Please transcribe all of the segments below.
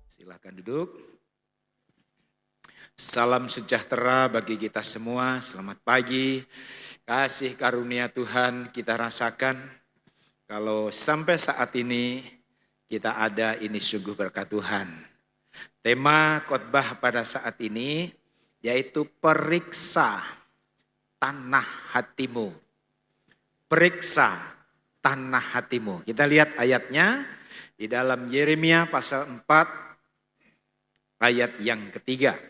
Silakan duduk. Salam sejahtera bagi kita semua, selamat pagi. Kasih karunia Tuhan kita rasakan. Kalau sampai saat ini kita ada, ini sungguh berkat Tuhan. Tema khotbah pada saat ini yaitu periksa tanah hatimu. Periksa tanah hatimu. Kita lihat ayatnya di dalam Yeremia pasal 4 ayat yang ketiga.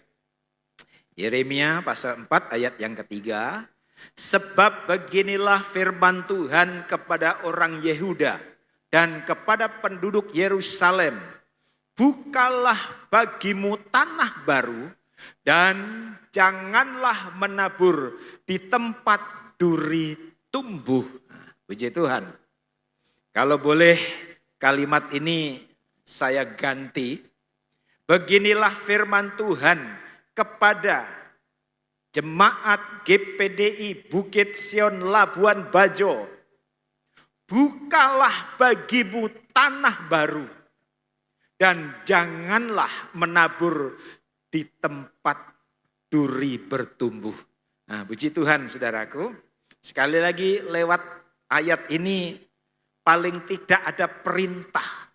Yeremia pasal 4 ayat yang ketiga. Sebab beginilah firman Tuhan kepada orang Yehuda dan kepada penduduk Yerusalem. Bukalah bagimu tanah baru dan janganlah menabur di tempat duri tumbuh. Puji Tuhan. Kalau boleh kalimat ini saya ganti. Beginilah firman Tuhan kepada jemaat GPDI Bukit Sion Labuan Bajo. Bukalah bagimu tanah baru dan janganlah menabur di tempat duri bertumbuh. Nah, puji Tuhan saudaraku. Sekali lagi lewat ayat ini paling tidak ada perintah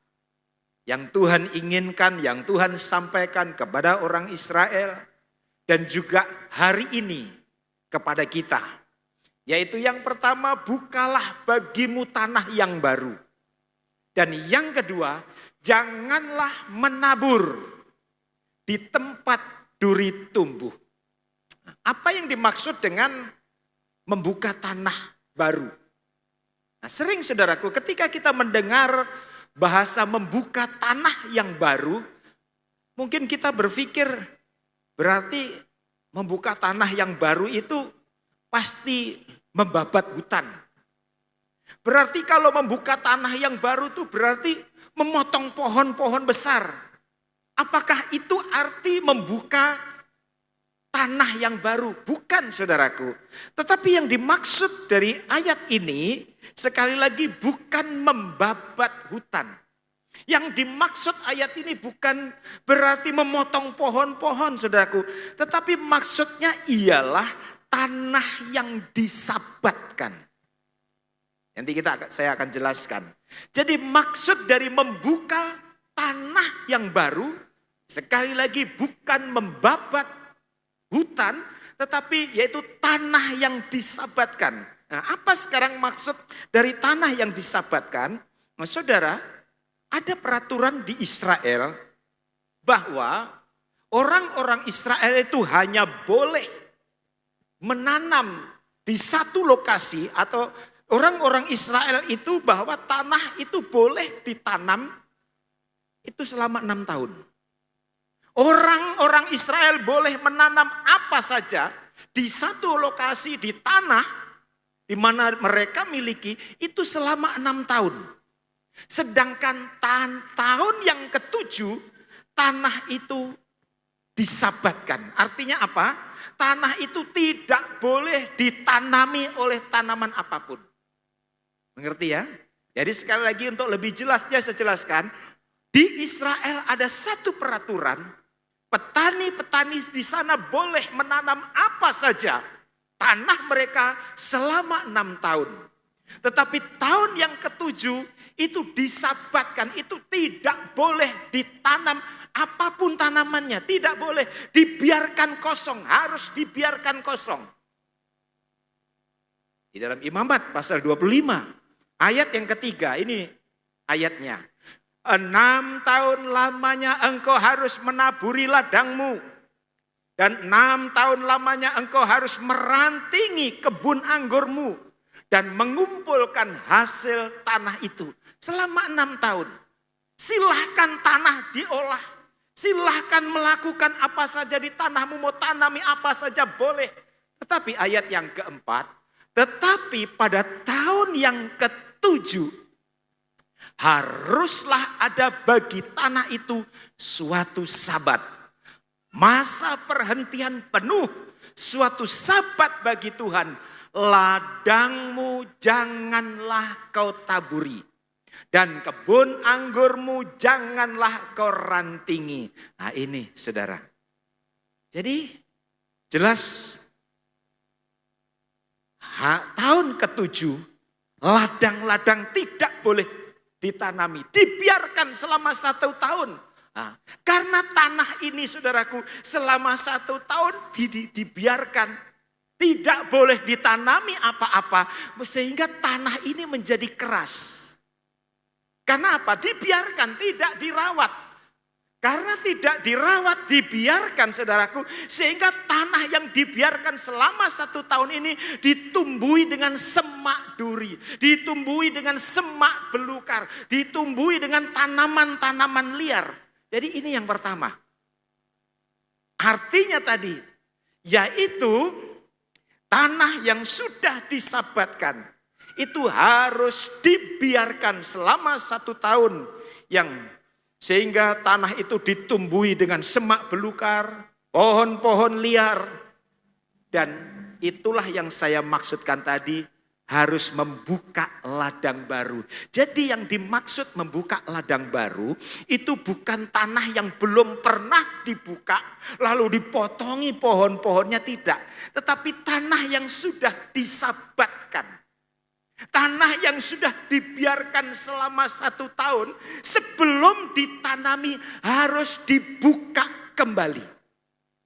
yang Tuhan inginkan, yang Tuhan sampaikan kepada orang Israel dan juga hari ini kepada kita. Yaitu yang pertama, bukalah bagimu tanah yang baru. Dan yang kedua, janganlah menabur di tempat duri tumbuh. Apa yang dimaksud dengan membuka tanah baru? Nah, sering saudaraku ketika kita mendengar bahasa membuka tanah yang baru, mungkin kita berpikir berarti membuka tanah yang baru itu pasti membabat hutan. Berarti kalau membuka tanah yang baru itu berarti memotong pohon-pohon besar. Apakah itu arti membuka tanah yang baru? Bukan saudaraku. Tetapi yang dimaksud dari ayat ini sekali lagi bukan membabat hutan. Yang dimaksud ayat ini bukan berarti memotong pohon-pohon saudaraku. Tetapi maksudnya ialah tanah yang disabatkan. Nanti saya akan jelaskan. Jadi maksud dari membuka tanah yang baru sekali lagi bukan membabat hutan, tetapi yaitu tanah yang disabatkan. Nah, apa sekarang maksud dari tanah yang disabatkan? Nah, saudara, ada peraturan di Israel bahwa orang-orang Israel itu hanya boleh menanam di satu lokasi, atau orang-orang Israel itu bahwa tanah itu boleh ditanam itu selama 6 tahun. Orang-orang Israel boleh menanam apa saja di satu lokasi di tanah di mana mereka miliki itu selama 6 tahun. Sedangkan tahun yang ke-7 tanah itu disabatkan. Artinya apa? Tanah itu tidak boleh ditanami oleh tanaman apapun. Mengerti ya? Jadi sekali lagi untuk lebih jelasnya saya jelaskan. Di Israel ada satu peraturan. Petani-petani di sana boleh menanam apa saja tanah mereka selama 6 tahun. Tetapi tahun yang ke-7 itu disabatkan, itu tidak boleh ditanam apapun tanamannya. Tidak boleh dibiarkan kosong, harus dibiarkan kosong. Di dalam Imamat pasal 25 ayat yang ketiga ini ayatnya. 6 tahun lamanya engkau harus menaburi ladangmu. Dan 6 tahun lamanya engkau harus merantingi kebun anggurmu dan mengumpulkan hasil tanah itu. Selama 6 tahun. Silahkan tanah diolah. Silahkan melakukan apa saja di tanahmu. Mau tanami apa saja boleh. Tetapi ayat yang keempat. Tetapi pada tahun yang ke-7. Haruslah ada bagi tanah itu suatu sabat. Masa perhentian penuh suatu sabat bagi Tuhan, ladangmu janganlah kau taburi. Dan kebun anggurmu janganlah kau rantingi. Nah ini saudara. Jadi jelas tahun ke-7 ladang-ladang tidak boleh ditanami. Dibiarkan selama 1 tahun. Nah, karena tanah ini saudaraku selama 1 tahun dibiarkan. Tidak boleh ditanami apa-apa. Sehingga tanah ini menjadi keras. Karena apa? Dibiarkan, tidak dirawat. Karena tidak dirawat, dibiarkan saudaraku. Sehingga tanah yang dibiarkan selama 1 tahun ini ditumbuhi dengan semak duri. Ditumbuhi dengan semak belukar. Ditumbuhi dengan tanaman-tanaman liar. Jadi ini yang pertama. Artinya tadi, yaitu tanah yang sudah disabatkan. Itu harus dibiarkan selama 1 tahun sehingga tanah itu ditumbuhi dengan semak belukar, pohon-pohon liar. Dan itulah yang saya maksudkan tadi, harus membuka ladang baru. Jadi yang dimaksud membuka ladang baru itu bukan tanah yang belum pernah dibuka lalu dipotongi pohon-pohonnya, tidak. Tetapi tanah yang sudah disabatkan. Tanah yang sudah dibiarkan selama 1 tahun sebelum ditanami harus dibuka kembali.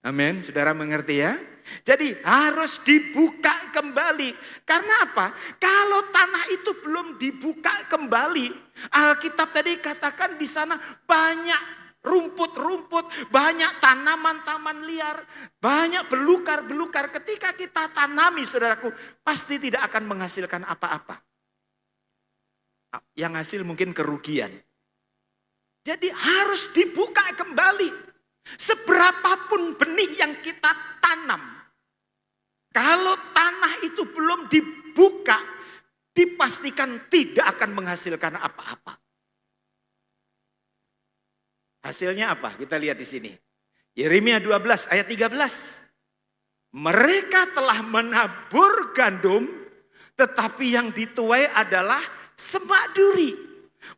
Amin, saudara mengerti ya? Jadi harus dibuka kembali. Karena apa? Kalau tanah itu belum dibuka kembali, Alkitab tadi katakan di sana banyak rumput-rumput, banyak tanaman-tanaman liar, banyak belukar-belukar. Ketika kita tanami saudaraku, pasti tidak akan menghasilkan apa-apa. Yang hasil mungkin kerugian. Jadi harus dibuka kembali. Seberapapun benih yang kita tanam, kalau tanah itu belum dibuka, dipastikan tidak akan menghasilkan apa-apa. Hasilnya apa? Kita lihat di sini. Yeremia 12 ayat 13. Mereka telah menabur gandum, tetapi yang dituai adalah semak duri.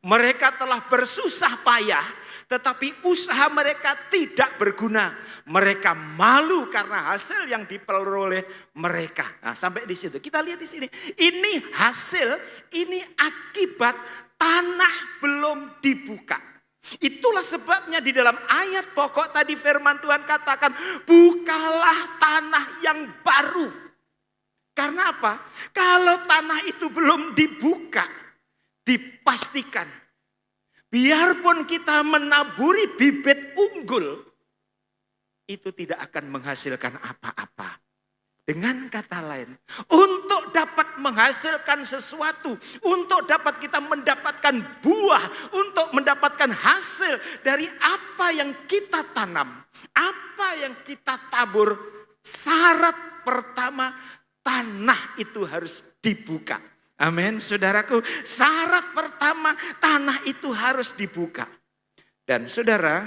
Mereka telah bersusah payah, tetapi usaha mereka tidak berguna. Mereka malu karena hasil yang diperoleh mereka. Nah, sampai di situ. Kita lihat di sini. Ini hasil, ini akibat tanah belum dibuka. Itulah sebabnya di dalam ayat pokok tadi firman Tuhan katakan, bukalah tanah yang baru. Karena apa? Kalau tanah itu belum dibuka, dipastikan biarpun kita menaburi bibit unggul, itu tidak akan menghasilkan apa-apa. Dengan kata lain, untuk dapat menghasilkan sesuatu, untuk dapat kita mendapatkan buah, untuk mendapatkan hasil dari apa yang kita tanam, apa yang kita tabur, syarat pertama tanah itu harus dibuka. Amin, saudaraku. Syarat pertama tanah itu harus dibuka. Dan saudara,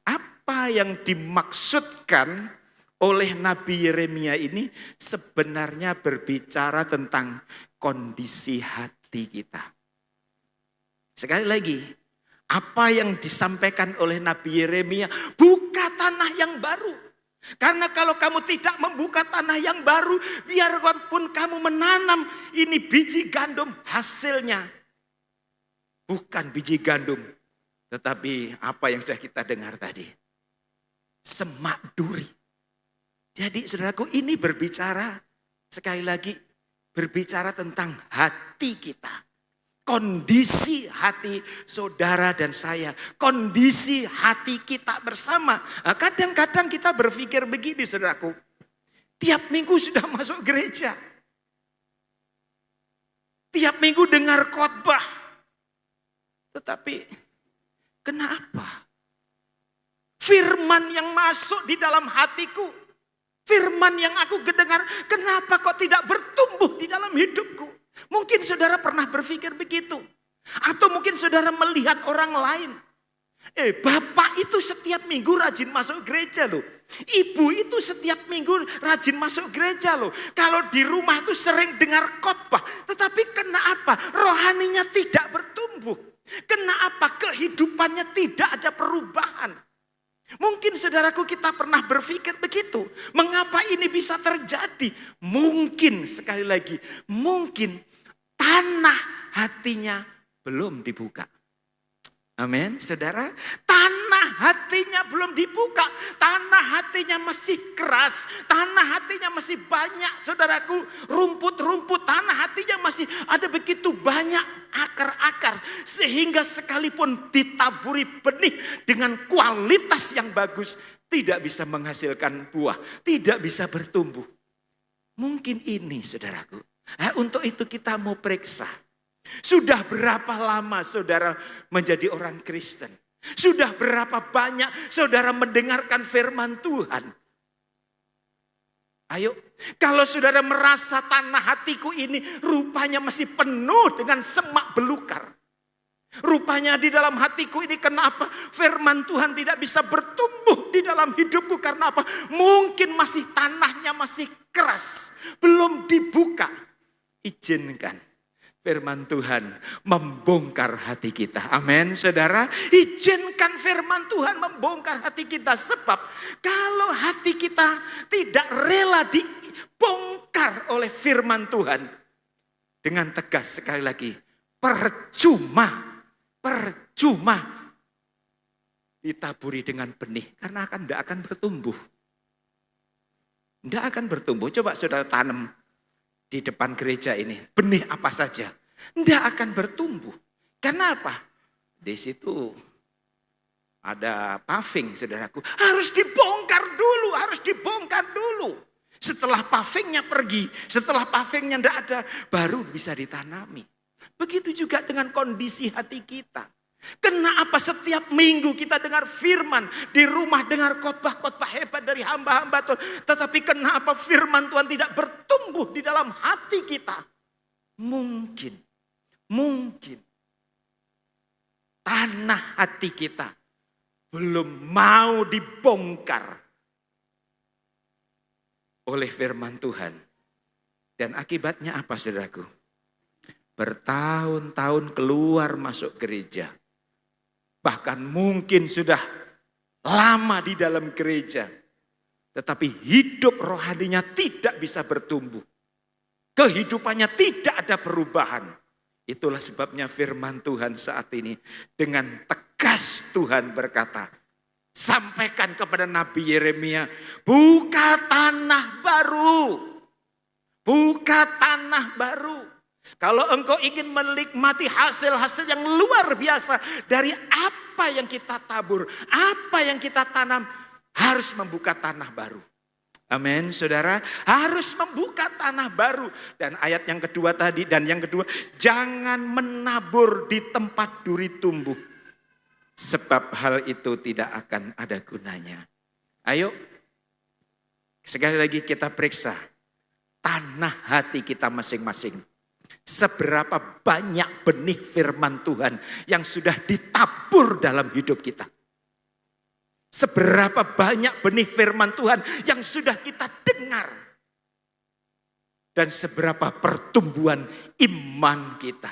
apa yang dimaksudkan oleh Nabi Yeremia ini sebenarnya berbicara tentang kondisi hati kita. Sekali lagi, apa yang disampaikan oleh Nabi Yeremia, buka tanah yang baru. Karena kalau kamu tidak membuka tanah yang baru, biarpun kamu menanam ini biji gandum, hasilnya bukan biji gandum, tetapi apa yang sudah kita dengar tadi, semak duri. Jadi saudaraku, ini berbicara, sekali lagi berbicara tentang hati kita. Kondisi hati saudara dan saya. Kondisi hati kita bersama. Nah, kadang-kadang kita berpikir begini saudaraku. Tiap minggu sudah masuk gereja. Tiap minggu dengar khotbah. Tetapi kenapa? Firman yang masuk di dalam hatiku, firman yang aku dengar, kenapa kok tidak bertumbuh di dalam hidupku? Mungkin saudara pernah berpikir begitu. Atau mungkin saudara melihat orang lain. Bapak itu setiap minggu rajin masuk gereja loh. Ibu itu setiap minggu rajin masuk gereja loh. Kalau di rumah itu sering dengar khotbah. Tetapi kenapa rohaninya tidak bertumbuh? Kenapa kehidupannya tidak ada perubahan? Mungkin saudaraku kita pernah berpikir begitu. Mengapa ini bisa terjadi? Mungkin sekali lagi, mungkin tanah hatinya belum dibuka. Amin, saudara. Tanah hatinya belum dibuka. Tanah hatinya masih keras. Tanah hatinya masih banyak, saudaraku. Rumput-rumput tanah hatinya masih ada begitu banyak akar-akar. Sehingga sekalipun ditaburi benih dengan kualitas yang bagus, tidak bisa menghasilkan buah. Tidak bisa bertumbuh. Mungkin ini, saudaraku. Untuk itu kita mau periksa. Sudah berapa lama saudara menjadi orang Kristen? Sudah berapa banyak saudara mendengarkan firman Tuhan? Ayo, kalau saudara merasa tanah hatiku ini rupanya masih penuh dengan semak belukar. Rupanya di dalam hatiku ini kenapa firman Tuhan tidak bisa bertumbuh di dalam hidupku? Karena apa? Mungkin masih tanahnya masih keras, belum dibuka. Izinkan firman Tuhan membongkar hati kita. Amin, saudara. Izinkan firman Tuhan membongkar hati kita. Sebab kalau hati kita tidak rela dibongkar oleh firman Tuhan. Dengan tegas sekali lagi. Percuma ditaburi dengan benih. Karena tidak akan bertumbuh. Tidak akan bertumbuh. Coba saudara tanam di depan gereja ini, benih apa saja, tidak akan bertumbuh. Kenapa? Di situ ada paving, saudaraku. Harus dibongkar dulu. Setelah pavingnya pergi, setelah pavingnya tidak ada, baru bisa ditanami. Begitu juga dengan kondisi hati kita. Kenapa setiap minggu kita dengar firman, di rumah dengar khotbah-khotbah hebat dari hamba-hamba Tuhan, tetapi kenapa firman Tuhan tidak bertumbuh di dalam hati kita? Mungkin tanah hati kita belum mau dibongkar oleh firman Tuhan. Dan akibatnya apa, saudaraku? Bertahun-tahun keluar masuk gereja. Bahkan mungkin sudah lama di dalam gereja. Tetapi hidup rohaninya tidak bisa bertumbuh. Kehidupannya tidak ada perubahan. Itulah sebabnya firman Tuhan saat ini. Dengan tegas Tuhan berkata. Sampaikan kepada Nabi Yeremia. Buka tanah baru. Buka tanah baru. Kalau engkau ingin menikmati hasil-hasil yang luar biasa dari apa yang kita tabur, apa yang kita tanam, harus membuka tanah baru. Amin, saudara. Harus membuka tanah baru. Dan ayat yang kedua tadi, jangan menabur di tempat duri tumbuh. Sebab hal itu tidak akan ada gunanya. Ayo, sekali lagi kita periksa tanah hati kita masing-masing. Seberapa banyak benih firman Tuhan yang sudah ditabur dalam hidup kita. Seberapa banyak benih firman Tuhan yang sudah kita dengar. Dan seberapa pertumbuhan iman kita.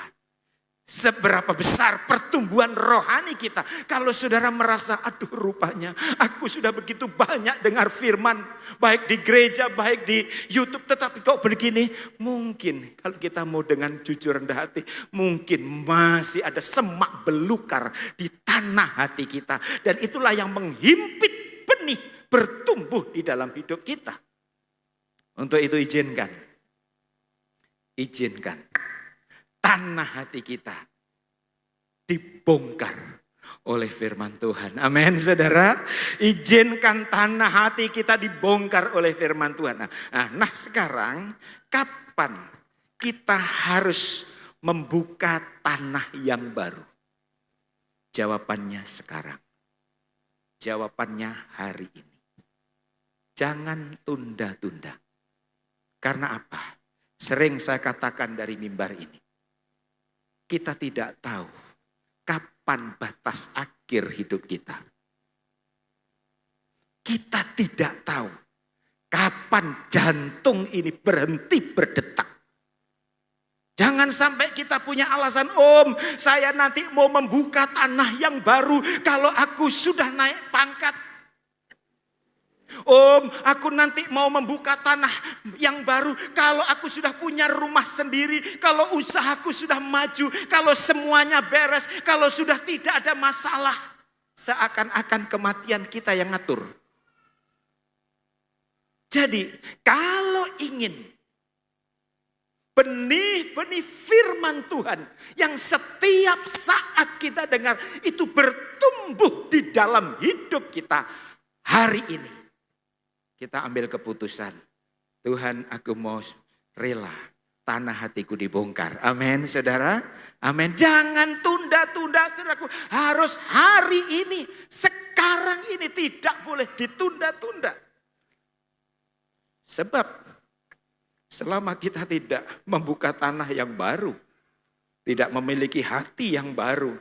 Seberapa besar pertumbuhan rohani kita. Kalau saudara merasa, aduh rupanya aku sudah begitu banyak dengar firman. Baik di gereja, baik di YouTube. Tetapi kok begini? Mungkin kalau kita mau dengan jujur rendah hati. Mungkin masih ada semak belukar di tanah hati kita. Dan itulah yang menghimpit benih bertumbuh di dalam hidup kita. Untuk itu izinkan tanah hati kita dibongkar oleh firman Tuhan. Amin, saudara. Izinkan tanah hati kita dibongkar oleh firman Tuhan. Nah sekarang kapan kita harus membuka tanah yang baru? Jawabannya sekarang. Jawabannya hari ini. Jangan tunda-tunda. Karena apa? Sering saya katakan dari mimbar ini. Kita tidak tahu kapan batas akhir hidup kita. kita tidak tahu kapan jantung ini berhenti berdetak. Jangan sampai kita punya alasan, Om, saya nanti mau membuka tanah yang baru kalau aku sudah naik pangkat. Om, aku nanti mau membuka tanah yang baru kalau aku sudah punya rumah sendiri, kalau usahaku sudah maju, kalau semuanya beres, kalau sudah tidak ada masalah. Seakan-akan kematian kita yang ngatur. Jadi kalau ingin benih-benih firman Tuhan yang setiap saat kita dengar itu bertumbuh di dalam hidup kita hari ini. Kita ambil keputusan, Tuhan aku mau rela tanah hatiku dibongkar. Amin saudara, amin. Jangan tunda-tunda saudaraku, harus hari ini, sekarang ini, tidak boleh ditunda-tunda. Sebab selama kita tidak membuka tanah yang baru, tidak memiliki hati yang baru,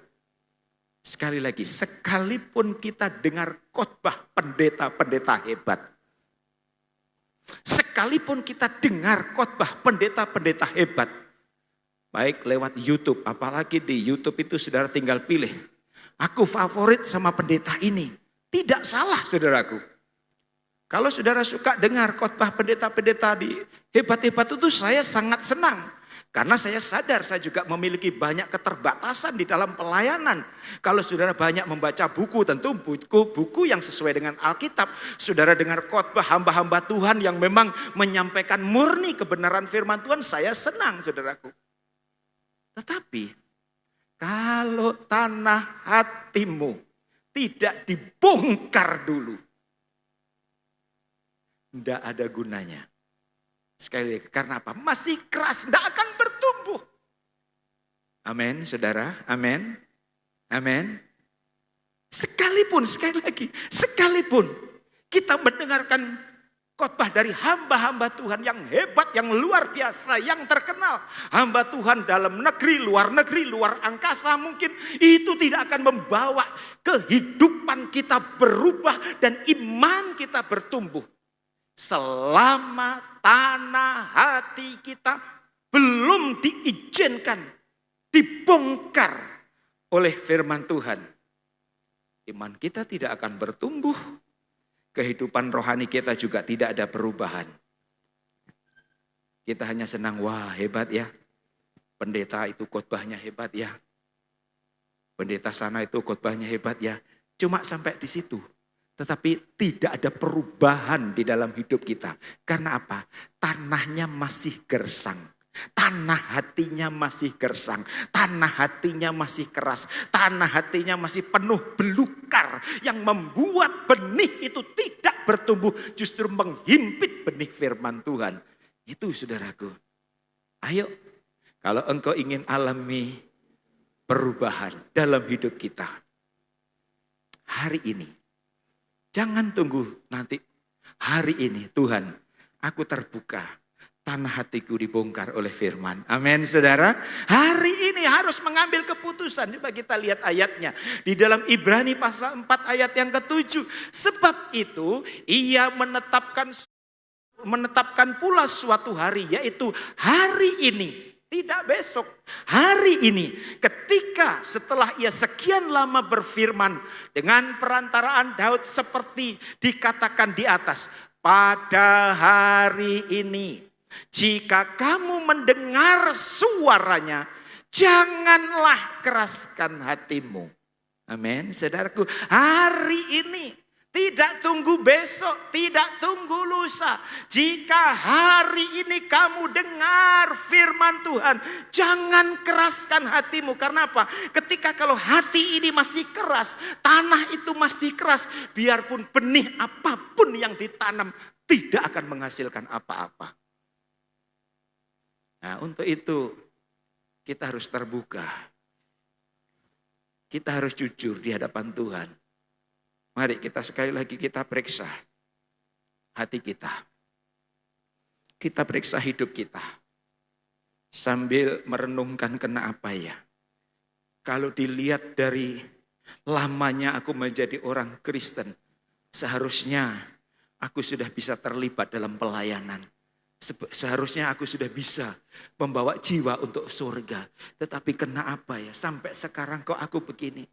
sekali lagi sekalipun kita dengar khotbah pendeta-pendeta hebat, sekalipun kita dengar khotbah pendeta-pendeta hebat, baik lewat YouTube, apalagi di YouTube itu saudara tinggal pilih, aku favorit sama pendeta ini. Tidak salah saudaraku. Kalau saudara suka dengar khotbah pendeta-pendeta di hebat-hebat itu, saya sangat senang. Karena saya sadar saya juga memiliki banyak keterbatasan di dalam pelayanan. Kalau saudara banyak membaca buku, tentu buku yang sesuai dengan Alkitab. Saudara dengar khotbah hamba-hamba Tuhan yang memang menyampaikan murni kebenaran firman Tuhan, saya senang saudaraku. Tetapi kalau tanah hatimu tidak dibongkar dulu, tidak ada gunanya. Sekali lagi, karena apa? Masih keras, tidak akan bertumbuh. Amin, saudara. Amin. Amin. Sekalipun, sekali lagi, sekalipun kita mendengarkan khotbah dari hamba-hamba Tuhan yang hebat, yang luar biasa, yang terkenal. Hamba Tuhan dalam negeri, luar angkasa mungkin. Itu tidak akan membawa kehidupan kita berubah dan iman kita bertumbuh. Selama tanah hati kita belum diizinkan, dibongkar oleh firman Tuhan, iman kita tidak akan bertumbuh, kehidupan rohani kita juga tidak ada perubahan. Kita hanya senang, wah hebat ya, pendeta itu khotbahnya hebat ya, pendeta sana itu khotbahnya hebat ya, cuma sampai di situ. Tetapi tidak ada perubahan di dalam hidup kita. Karena apa? Tanahnya masih gersang. Tanah hatinya masih gersang. Tanah hatinya masih keras. Tanah hatinya masih penuh belukar. Yang membuat benih itu tidak bertumbuh. Justru menghimpit benih firman Tuhan. Itu saudaraku. Ayo, kalau engkau ingin alami perubahan dalam hidup kita, hari ini, jangan tunggu nanti, hari ini Tuhan, aku terbuka, tanah hatiku dibongkar oleh firman. Amin saudara. Hari ini harus mengambil keputusan. Coba kita lihat ayatnya. Di dalam Ibrani pasal 4 ayat yang ke-7. Sebab itu ia menetapkan pula suatu hari, yaitu hari ini. Tidak besok, hari ini, ketika setelah ia sekian lama berfirman dengan perantaraan Daud seperti dikatakan di atas, pada hari ini jika kamu mendengar suaranya, janganlah keraskan hatimu. Amin, saudaraku. Hari ini, tidak tunggu besok, tidak tunggu lusa. Jika hari ini kamu dengar firman Tuhan, jangan keraskan hatimu. Karena apa? Ketika kalau hati ini masih keras, tanah itu masih keras, biarpun benih apapun yang ditanam tidak akan menghasilkan apa-apa. Nah, untuk itu kita harus terbuka. Kita harus jujur di hadapan Tuhan. Mari kita sekali lagi kita periksa hati kita. Kita periksa hidup kita. Sambil merenungkan kenapa ya. Kalau dilihat dari lamanya aku menjadi orang Kristen. Seharusnya aku sudah bisa terlibat dalam pelayanan. Seharusnya aku sudah bisa membawa jiwa untuk surga. Tetapi kenapa ya sampai sekarang kok aku begini?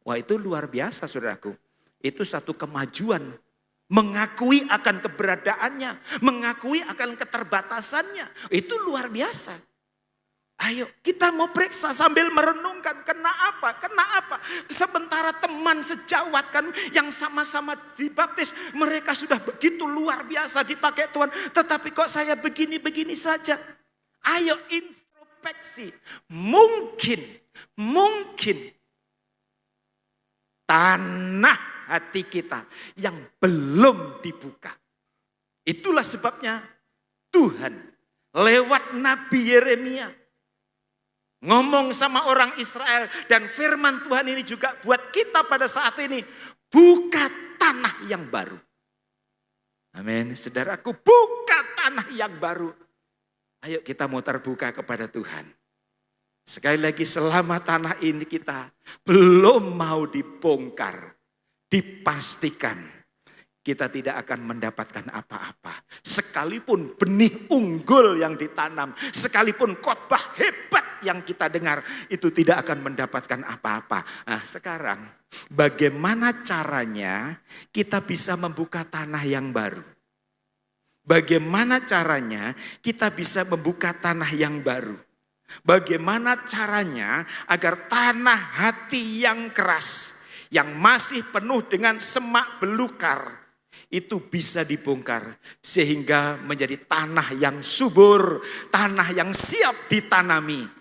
Wah, itu luar biasa saudaraku. Itu satu kemajuan. Mengakui akan keberadaannya. Mengakui akan keterbatasannya. Itu luar biasa. Ayo kita mau periksa sambil merenungkan. Kenapa? Kenapa? Sementara teman sejawat kan yang sama-sama dibaptis. Mereka sudah begitu luar biasa dipakai Tuhan. Tetapi kok saya begini-begini saja. Ayo introspeksi. Mungkin tanah hati kita yang belum dibuka. Itulah sebabnya Tuhan lewat Nabi Yeremia ngomong sama orang Israel, dan firman Tuhan ini juga buat kita pada saat ini. Buka tanah yang baru. Amin. Saudaraku, buka tanah yang baru. Ayo kita mau terbuka kepada Tuhan. Sekali lagi, selama tanah ini kita belum mau dibongkar, dipastikan kita tidak akan mendapatkan apa-apa. Sekalipun benih unggul yang ditanam, sekalipun khotbah hebat yang kita dengar, itu tidak akan mendapatkan apa-apa. Nah, sekarang bagaimana caranya kita bisa membuka tanah yang baru? Bagaimana caranya kita bisa membuka tanah yang baru? Bagaimana caranya agar tanah hati yang keras, yang masih penuh dengan semak belukar, itu bisa dibongkar sehingga menjadi tanah yang subur, tanah yang siap ditanami.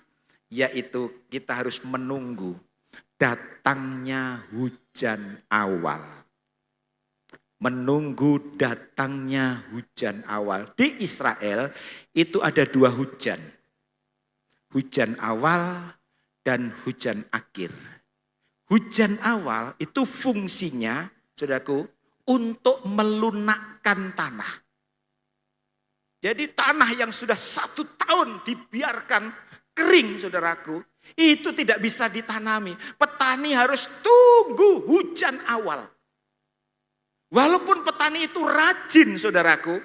Yaitu kita harus menunggu datangnya hujan awal. Menunggu datangnya hujan awal. Di Israel itu ada 2 hujan. Hujan awal dan hujan akhir. Hujan awal itu fungsinya, saudaraku, untuk melunakkan tanah. Jadi tanah yang sudah 1 tahun dibiarkan kering, saudaraku, itu tidak bisa ditanami. Petani harus tunggu hujan awal. Walaupun petani itu rajin, saudaraku,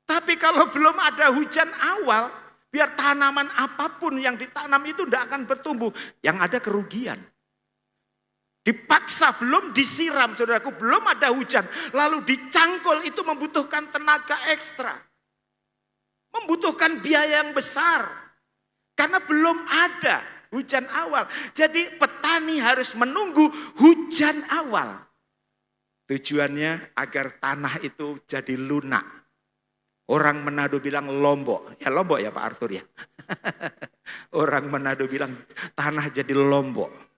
tapi kalau belum ada hujan awal, biar tanaman apapun yang ditanam itu tidak akan bertumbuh. Yang ada kerugian. Dipaksa, belum disiram, saudaraku, belum ada hujan. Lalu dicangkul, itu membutuhkan tenaga ekstra. Membutuhkan biaya yang besar. Karena belum ada hujan awal. Jadi petani harus menunggu hujan awal. Tujuannya agar tanah itu jadi lunak. Orang Manado bilang lombok. Ya lombok ya Pak Arthur ya. Orang Manado bilang tanah jadi lombok.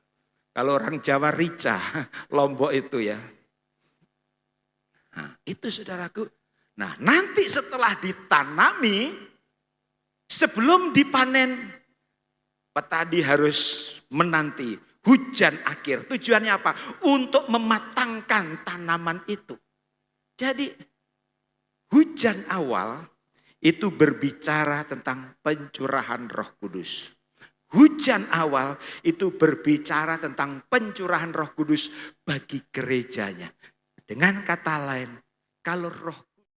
Kalau orang Jawa rica, lombok itu ya. Nah, itu saudaraku. Nah, nanti setelah ditanami, sebelum dipanen, petani harus menanti hujan akhir. Tujuannya apa? Untuk mematangkan tanaman itu. Jadi hujan awal itu berbicara tentang pencurahan Roh Kudus. Hujan awal itu berbicara tentang pencurahan Roh Kudus bagi gerejanya. Dengan kata lain, kalau Roh Kudus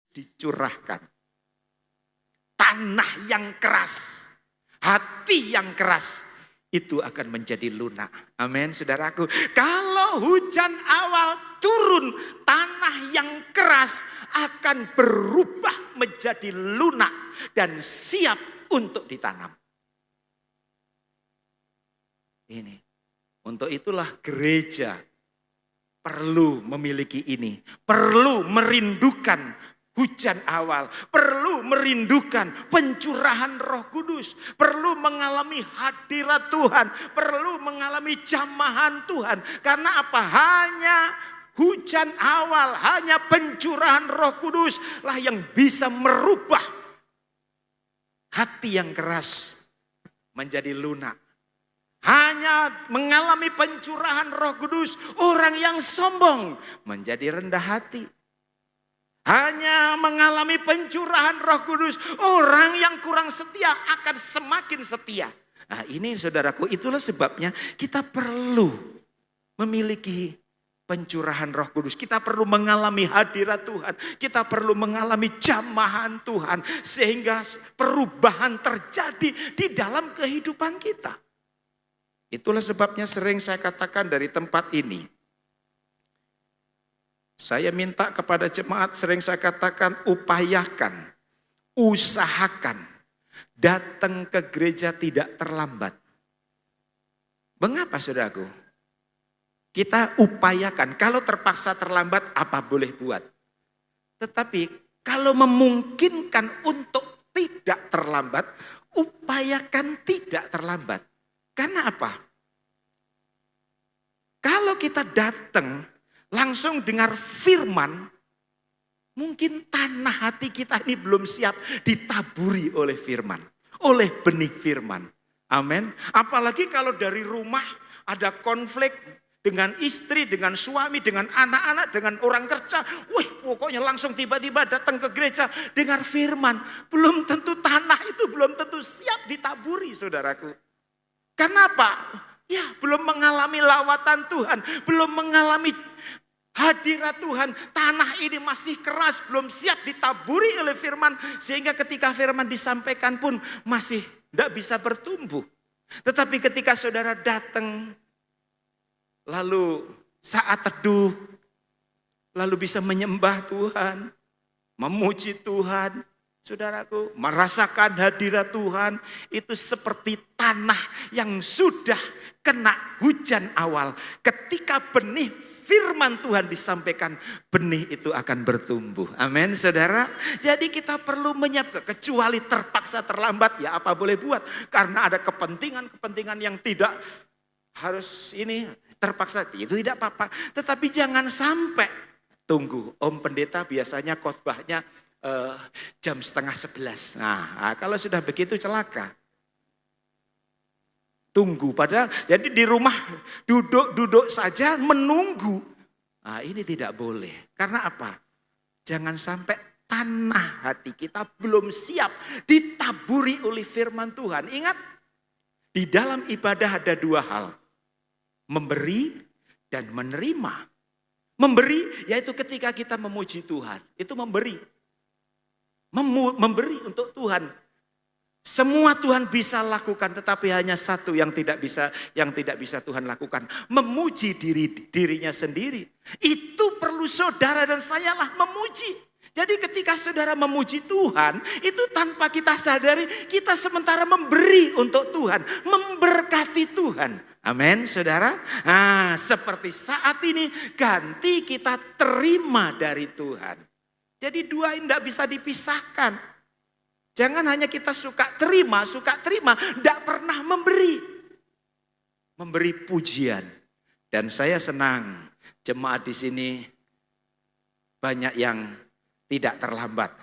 dicurahkan, tanah yang keras, hati yang keras, itu akan menjadi lunak. Amin, saudaraku. Kalau hujan awal turun, tanah yang keras akan berubah menjadi lunak dan siap untuk ditanam. Ini, untuk itulah gereja perlu memiliki ini, perlu merindukan hujan awal, perlu merindukan pencurahan Roh Kudus, perlu mengalami hadirat Tuhan, perlu mengalami jamahan Tuhan. Karena apa? Hanya hujan awal, hanya pencurahan Roh Kudus lah yang bisa merubah hati yang keras menjadi lunak. Hanya mengalami pencurahan Roh Kudus, orang yang sombong menjadi rendah hati. Hanya mengalami pencurahan Roh Kudus, orang yang kurang setia akan semakin setia. Nah, ini saudaraku, itulah sebabnya kita perlu memiliki pencurahan Roh Kudus. Kita perlu mengalami hadirat Tuhan. Kita perlu mengalami jamahan Tuhan. Sehingga perubahan terjadi di dalam kehidupan kita. Itulah sebabnya sering saya katakan dari tempat ini. Saya minta kepada jemaat, sering saya katakan upayakan, usahakan, datang ke gereja tidak terlambat. Mengapa saudaraku? Kita upayakan, kalau terpaksa terlambat apa boleh buat. Tetapi kalau memungkinkan untuk tidak terlambat, upayakan tidak terlambat. Karena apa? Kalau kita datang langsung dengar firman, mungkin tanah hati kita ini belum siap ditaburi oleh firman, oleh benih firman. Amin. Apalagi kalau dari rumah ada konflik dengan istri, dengan suami, dengan anak-anak, dengan orang kerja. Pokoknya langsung tiba-tiba datang ke gereja dengar firman. Belum tentu tanah itu belum tentu siap ditaburi, saudaraku. Kenapa? Ya, belum mengalami lawatan Tuhan, belum mengalami hadirat Tuhan. Tanah ini masih keras, belum siap ditaburi oleh firman. Sehingga ketika firman disampaikan pun masih tidak bisa bertumbuh. Tetapi ketika saudara datang, lalu saat teduh, lalu bisa menyembah Tuhan, memuji Tuhan, saudaraku, merasakan hadirat Tuhan, itu seperti tanah yang sudah kena hujan awal. Ketika benih firman Tuhan disampaikan, benih itu akan bertumbuh. Amin, saudara. Jadi kita perlu menyiapkan, kecuali terpaksa terlambat, ya apa boleh buat. Karena ada kepentingan-kepentingan yang tidak harus ini terpaksa, itu tidak apa-apa. Tetapi jangan sampai tunggu. Om Pendeta biasanya khotbahnya jam 10:30. Nah, kalau sudah begitu celaka. Tunggu pada, jadi di rumah duduk saja menunggu. Nah, ini tidak boleh. Karena apa? Jangan sampai tanah hati kita belum siap ditaburi oleh firman Tuhan. Ingat, di dalam ibadah ada dua hal. Memberi dan menerima. Memberi yaitu ketika kita memuji Tuhan. Itu memberi. Memberi untuk Tuhan. Semua Tuhan bisa lakukan, tetapi hanya satu yang tidak bisa Tuhan lakukan. Memuji dirinya sendiri. Itu perlu saudara dan saya lah memuji. Jadi ketika saudara memuji Tuhan, itu tanpa kita sadari, kita sementara memberi untuk Tuhan. Memberkati Tuhan. Amin, saudara. Nah, seperti saat ini, ganti kita terima dari Tuhan. Jadi dua ini tidak bisa dipisahkan. Jangan hanya kita suka terima, tidak pernah memberi. Memberi pujian. Dan saya senang jemaat di sini banyak yang tidak terlambat.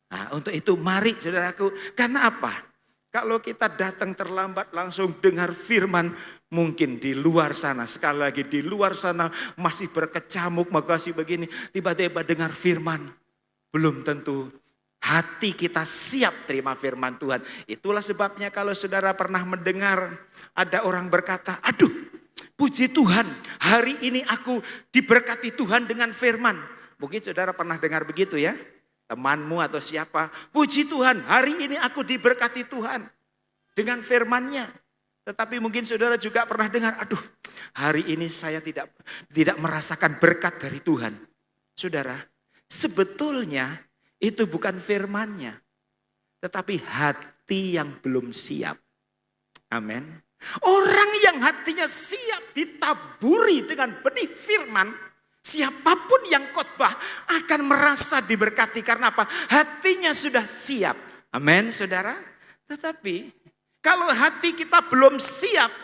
Nah, untuk itu mari saudaraku, karena apa? Kalau kita datang terlambat langsung dengar firman, mungkin di luar sana, sekali lagi di luar sana masih berkecamuk, makasih begini, tiba-tiba dengar firman, belum tentu hati kita siap terima firman Tuhan. Itulah sebabnya kalau saudara pernah mendengar ada orang berkata, aduh puji Tuhan, hari ini aku diberkati Tuhan dengan firman. Mungkin saudara pernah dengar begitu ya. Temanmu atau siapa, puji Tuhan, hari ini aku diberkati Tuhan dengan firman-Nya. Tetapi mungkin saudara juga pernah dengar, aduh hari ini saya tidak merasakan berkat dari Tuhan. Saudara, sebetulnya itu bukan firman-Nya, tetapi hati yang belum siap. Amin. Orang yang hatinya siap ditaburi dengan benih firman, siapapun yang khotbah akan merasa diberkati. Karena apa? Hatinya sudah siap. Amin, saudara. Tetapi kalau hati kita belum siap,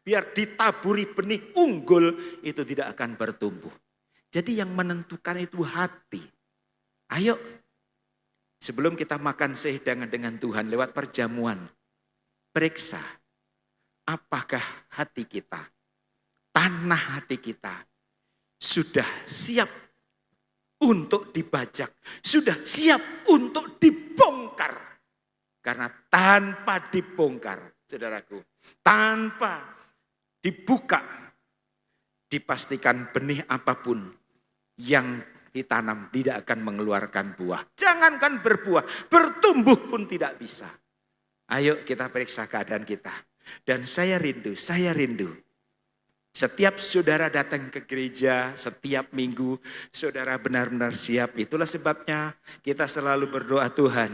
biar ditaburi benih unggul, itu tidak akan bertumbuh. Jadi yang menentukan itu hati. Ayo, sebelum kita makan sehidangan dengan Tuhan lewat perjamuan, periksa apakah hati kita, tanah hati kita sudah siap untuk dibajak, sudah siap untuk dibongkar. Karena tanpa dibongkar, saudaraku, tanpa dibuka, dipastikan benih apapun yang ditanam tidak akan mengeluarkan buah. Jangankan berbuah, bertumbuh pun tidak bisa. Ayo kita periksa keadaan kita. Dan saya rindu. Setiap saudara datang ke gereja, setiap minggu saudara benar-benar siap. Itulah sebabnya kita selalu berdoa, Tuhan,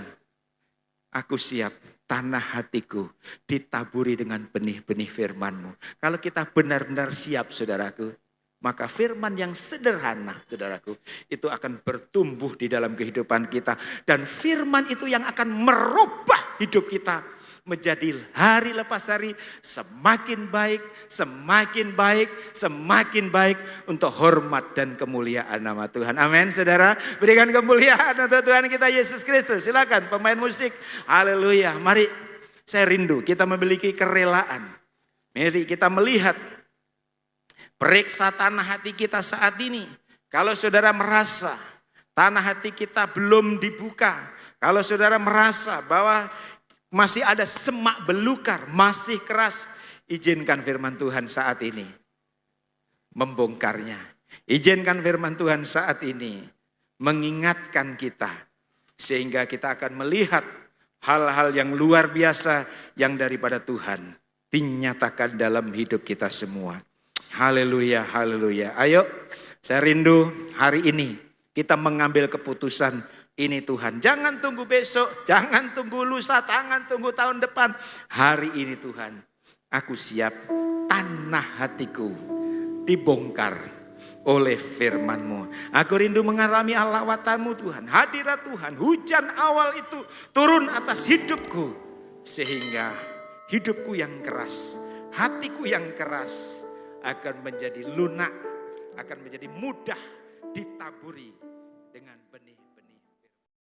aku siap. Tanah hatiku ditaburi dengan benih-benih firman-Mu. Kalau kita benar-benar siap, saudaraku, maka firman yang sederhana, saudaraku, itu akan bertumbuh di dalam kehidupan kita. Dan firman itu yang akan merubah hidup kita menjadi hari lepas hari semakin baik, semakin baik, semakin baik untuk hormat dan kemuliaan nama Tuhan. Amin, saudara. Berikan kemuliaan untuk Tuhan kita Yesus Kristus. Silakan pemain musik. Haleluya. Mari, saya rindu kita memiliki kerelaan. Mari kita melihat, periksa tanah hati kita saat ini. Kalau saudara merasa tanah hati kita belum dibuka, kalau saudara merasa bahwa masih ada semak belukar, masih keras, izinkan firman Tuhan saat ini membongkarnya. Izinkan firman Tuhan saat ini mengingatkan kita, sehingga kita akan melihat hal-hal yang luar biasa yang daripada Tuhan dinyatakan dalam hidup kita semua. Haleluya, haleluya. Ayo, saya rindu hari ini kita mengambil keputusan. Ini Tuhan, jangan tunggu besok, jangan tunggu lusa, jangan tunggu tahun depan. Hari ini Tuhan, aku siap. Tanah hatiku dibongkar oleh firman-Mu. Aku rindu mengalami lawatan-Mu Tuhan. Hadirat Tuhan, hujan awal itu turun atas hidupku. Sehingga hidupku yang keras, hatiku yang keras akan menjadi lunak, akan menjadi mudah ditaburi dengan benih.